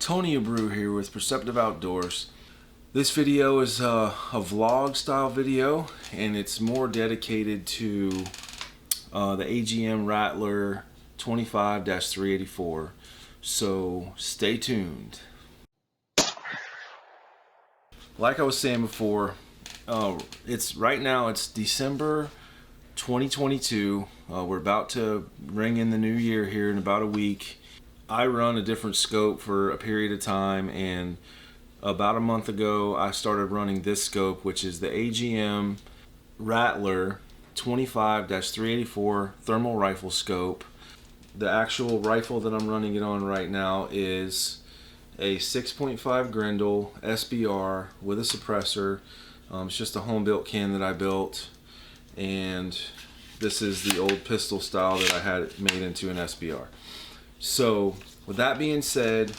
Tony Abreu here with Perceptive Outdoors. This video is a vlog style video, and it's more dedicated to the AGM Rattler 25-384. So stay tuned. Like I was saying before, right now it's December 2022. We're about to ring in the new year here in about a week. I run a different scope for a period of time, and about a month ago I started running this scope, which is the AGM Rattler 25-384 thermal rifle scope. The actual rifle that I'm running it on right now is a 6.5 Grendel SBR with a suppressor. It's just a home built can that I built, and this is the old pistol style that I had made into an SBR. So with that being said,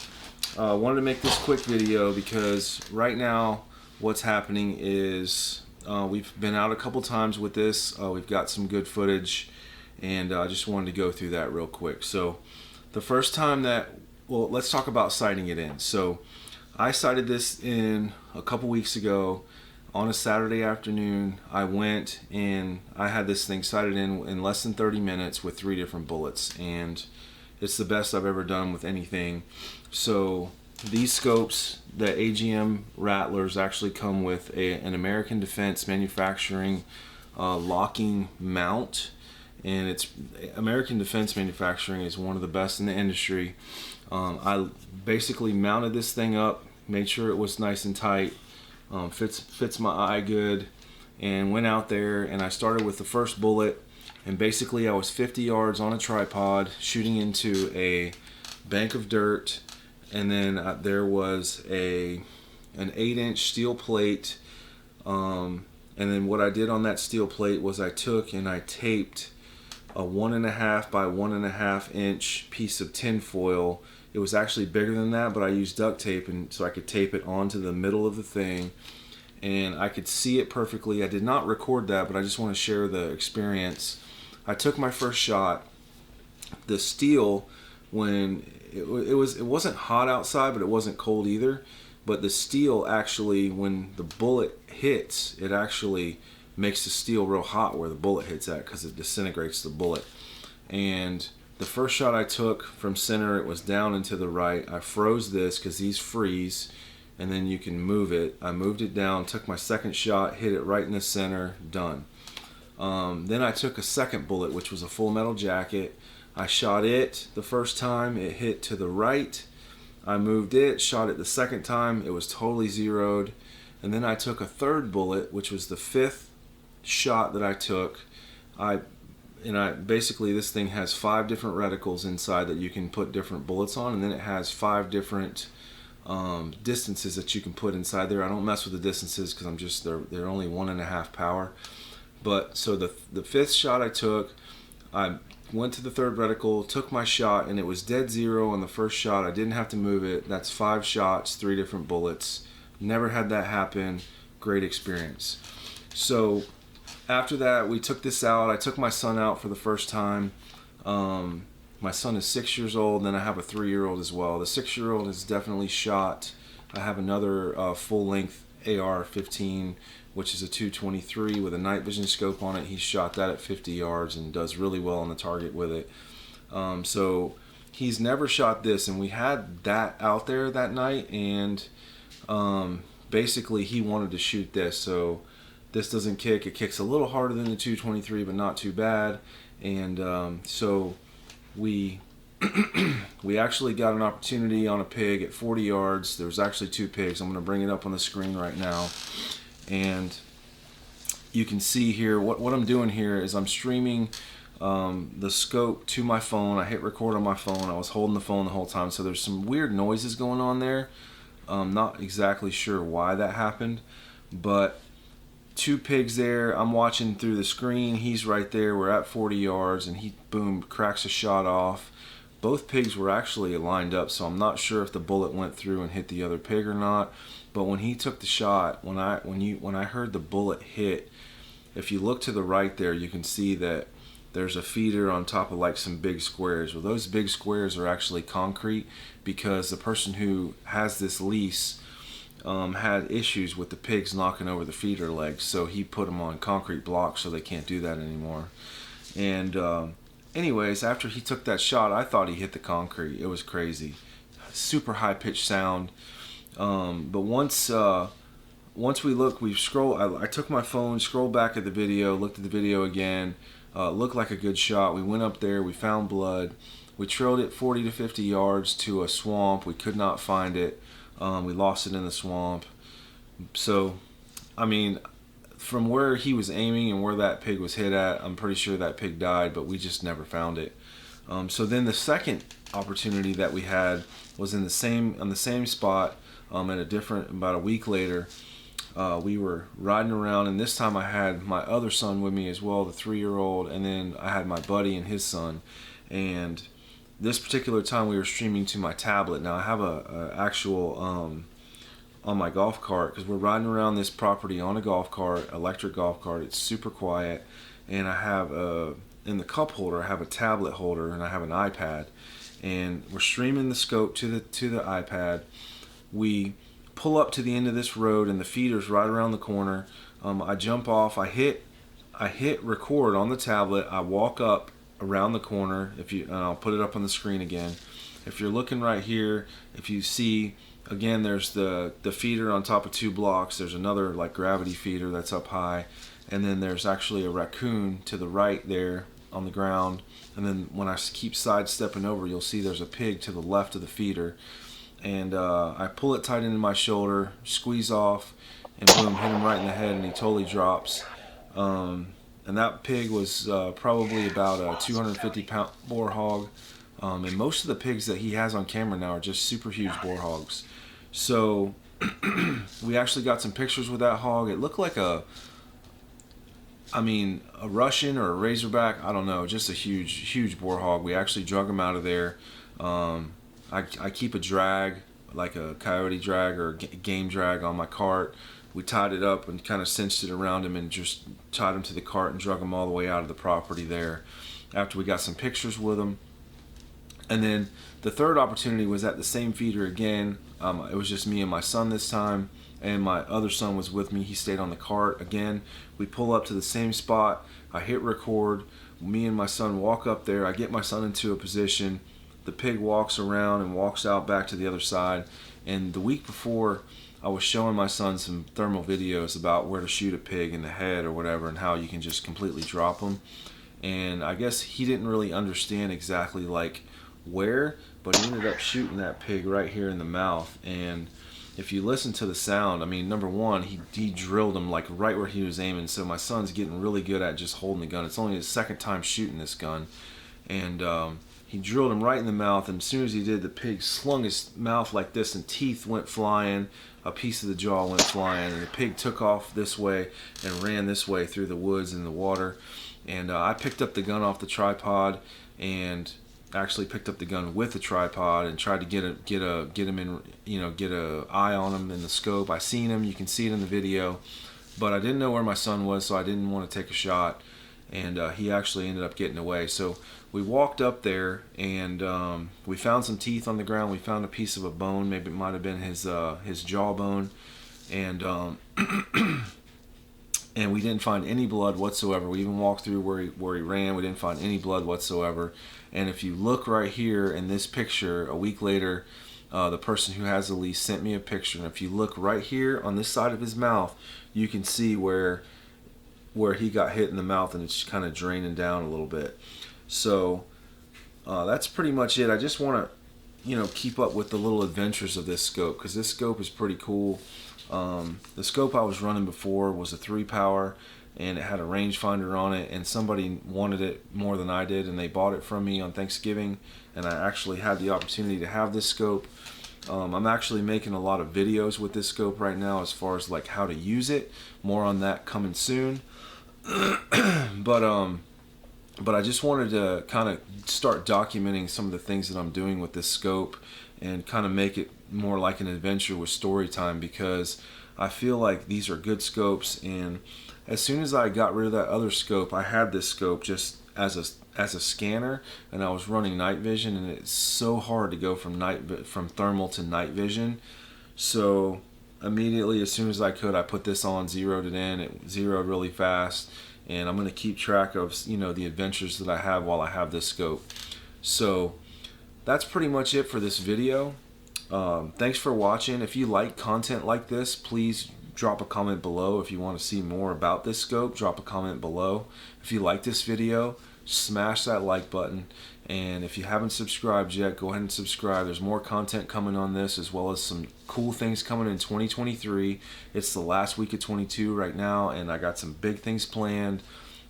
I wanted to make this quick video because right now what's happening is we've been out a couple times with this. We've got some good footage, and I just wanted to go through that real quick. So the first time well, let's talk about sighting it in. So I sighted this in a couple weeks ago on a Saturday afternoon. I went and I had this thing sighted in less than 30 minutes with 3 different bullets, and it's the best I've ever done with anything. So these scopes, the AGM Rattlers, actually come with an American Defense Manufacturing locking mount, and it's American Defense Manufacturing is one of the best in the industry. I basically mounted this thing up, made sure it was nice and tight, fits my eye good, and went out there and I started with the first bullet. And basically I was 50 yards on a tripod shooting into a bank of dirt, and then there was an 8-inch steel plate, and then what I did on that steel plate was I took and I taped a 1.5 by 1.5 inch piece of tin foil. It was actually bigger than that, but I used duct tape, and so I could tape it onto the middle of the thing, and I could see it perfectly. I did not record that, but I just want to share the experience. I took my first shot. The steel, when it wasn't hot outside, but it wasn't cold either. But the steel actually, when the bullet hits, it actually makes the steel real hot where the bullet hits at, because it disintegrates the bullet. And the first shot I took from center, it was down and to the right. I froze this because these freeze, and then you can move it. I moved it down, took my second shot, hit it right in the center, done. Then I took a second bullet, which was a Full Metal Jacket. I shot it the first time, it hit to the right. I moved it, shot it the second time, it was totally zeroed. And then I took a third bullet, which was the 5th shot that I took. Basically, this thing has 5 different reticles inside that you can put different bullets on, and then it has 5 different distances that you can put inside there. I don't mess with the distances because they're only 1.5 power. But so the 5th shot I took, I went to the 3rd reticle, took my shot, and it was dead zero on the first shot. I didn't have to move it. That's 5 shots, 3 different bullets. Never had that happen. Great experience. So after that, we took this out. I took my son out for the first time. My son is 6 years old, and then I have a 3-year-old as well. The 6-year-old is definitely shot. I have another full-length AR-15, which is a 223 with a night vision scope on it. He shot that at 50 yards and does really well on the target with it. So he's never shot this, and we had that out there that night, and basically he wanted to shoot this. So this doesn't kick. It kicks a little harder than the 223, but not too bad. And so we actually got an opportunity on a pig at 40 yards. There was actually 2 pigs. I'm going to bring it up on the screen right now. And you can see here what I'm doing here is I'm streaming the scope to my phone. I hit record on my phone. I was holding the phone the whole time, so there's some weird noises going on there. Not exactly sure why that happened, but 2 pigs there. I'm watching through the screen. He's right there. We're at 40 yards, and he boom cracks a shot off. Both pigs were actually lined up, so I'm not sure if the bullet went through and hit the other pig or not. But when he took the shot, when I heard the bullet hit, if you look to the right there, you can see that there's a feeder on top of like some big squares. Well, those big squares are actually concrete because the person who has this lease had issues with the pigs knocking over the feeder legs, so he put them on concrete blocks so they can't do that anymore. And anyways, after he took that shot, I thought he hit the concrete. It was crazy, super high pitched sound. But once we look, we scroll. I took my phone, scrolled back at the video, looked at the video again. Looked like a good shot. We went up there, we found blood. We trailed it 40 to 50 yards to a swamp. We could not find it. We lost it in the swamp. So, I mean, from where he was aiming and where that pig was hit at, I'm pretty sure that pig died, but we just never found it. So then the second opportunity that we had was on the same spot, at a different, about a week later. We were riding around, and this time I had my other son with me as well, the 3-year-old, and then I had my buddy and his son. And this particular time we were streaming to my tablet. Now I have a actual on my golf cart, because we're riding around this property on a golf cart, electric golf cart. It's super quiet, and I have in the cup holder I have a tablet holder, and I have an iPad, and we're streaming the scope to the iPad. We pull up to the end of this road, and the feeder's right around the corner. I jump off. I hit record on the tablet. I walk up around the corner. And I'll put it up on the screen again. If you're looking right here, if you see, again, there's the feeder on top of 2 blocks. There's another like gravity feeder that's up high, and then there's actually a raccoon to the right there on the ground. And then when I keep sidestepping over, you'll see there's a pig to the left of the feeder. And I pull it tight into my shoulder, squeeze off, and boom, hit him right in the head, and he totally drops. And that pig was probably about a 250-pound boar hog. And most of the pigs that he has on camera now are just super huge boar hogs. So we actually got some pictures with that hog. It looked like a Russian or a Razorback. I don't know, just a huge boar hog. We actually drug him out of there. I keep a drag, like a coyote drag or a game drag on my cart. We tied it up and kind of cinched it around him and just tied him to the cart and drug him all the way out of the property there after we got some pictures with him. And then the third opportunity was at the same feeder again. It was just me and my son this time, and my other son was with me. He stayed on the cart. Again, we pull up to the same spot. I hit record. Me and my son walk up there. I get my son into a position. The pig walks around and walks out back to the other side. And the week before, I was showing my son some thermal videos about where to shoot a pig in the head or whatever, and how you can just completely drop them. And I guess he didn't really understand exactly like where, but he ended up shooting that pig right here in the mouth. And if you listen to the sound, I mean, number one, he drilled him like right where he was aiming. So my son's getting really good at just holding the gun. It's only his second time shooting this gun. And he drilled him right in the mouth, and as soon as he did, the pig slung his mouth like this, and teeth went flying, a piece of the jaw went flying, and the pig took off this way and ran this way through the woods and the water. And I picked up the gun off the tripod, and actually picked up the gun with the tripod and tried to get him in, get a eye on him in the scope. I seen him, you can see it in the video, but I didn't know where my son was, so I didn't want to take a shot. And he actually ended up getting away. So we walked up there, and we found some teeth on the ground. We found a piece of a bone. Maybe it might have been his jawbone. And and we didn't find any blood whatsoever. We even walked through where he ran. We didn't find any blood whatsoever. And if you look right here in this picture, a week later, the person who has the lease sent me a picture. And if you look right here on this side of his mouth, you can see where he got hit in the mouth, and it's kind of draining down a little bit. So that's pretty much it. I just want to, keep up with the little adventures of this scope, because this scope is pretty cool. The scope I was running before was a 3-power, and it had a rangefinder on it, and somebody wanted it more than I did, and they bought it from me on Thanksgiving, and I actually had the opportunity to have this scope. I'm actually making a lot of videos with this scope right now as far as like how to use it. More on that coming soon. But I just wanted to kind of start documenting some of the things that I'm doing with this scope, and kind of make it more like an adventure with story time, because I feel like these are good scopes. And as soon as I got rid of that other scope, I had this scope just as a scanner, and I was running night vision, and it's so hard to go from thermal to night vision. So immediately, as soon as I could, I put this on, zeroed it in. It zeroed really fast, and I'm going to keep track of the adventures that I have while I have this scope. So that's pretty much it for this video. Thanks for watching. If you like content like this, please drop a comment below. If you want to see more about this scope, drop a comment below. If you like this video, smash that like button. And if you haven't subscribed yet, go ahead and subscribe. There's more content coming on this, as well as some cool things coming in 2023. It's the last week of 22 right now, and I got some big things planned,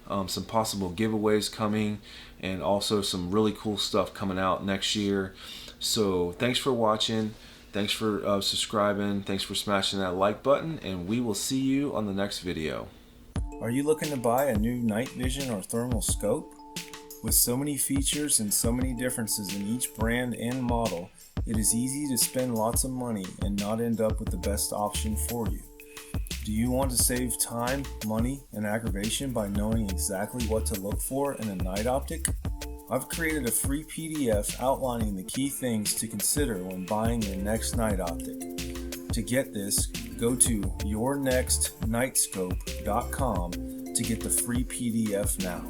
some possible giveaways coming, and also some really cool stuff coming out next year. So thanks for watching. Thanks for subscribing. Thanks for smashing that like button, and we will see you on the next video. Are you looking to buy a new night vision or thermal scope? With so many features and so many differences in each brand and model, it is easy to spend lots of money and not end up with the best option for you. Do you want to save time, money, and aggravation by knowing exactly what to look for in a night optic? I've created a free PDF outlining the key things to consider when buying your next night optic. To get this, go to yournextnightscope.com to get the free PDF now.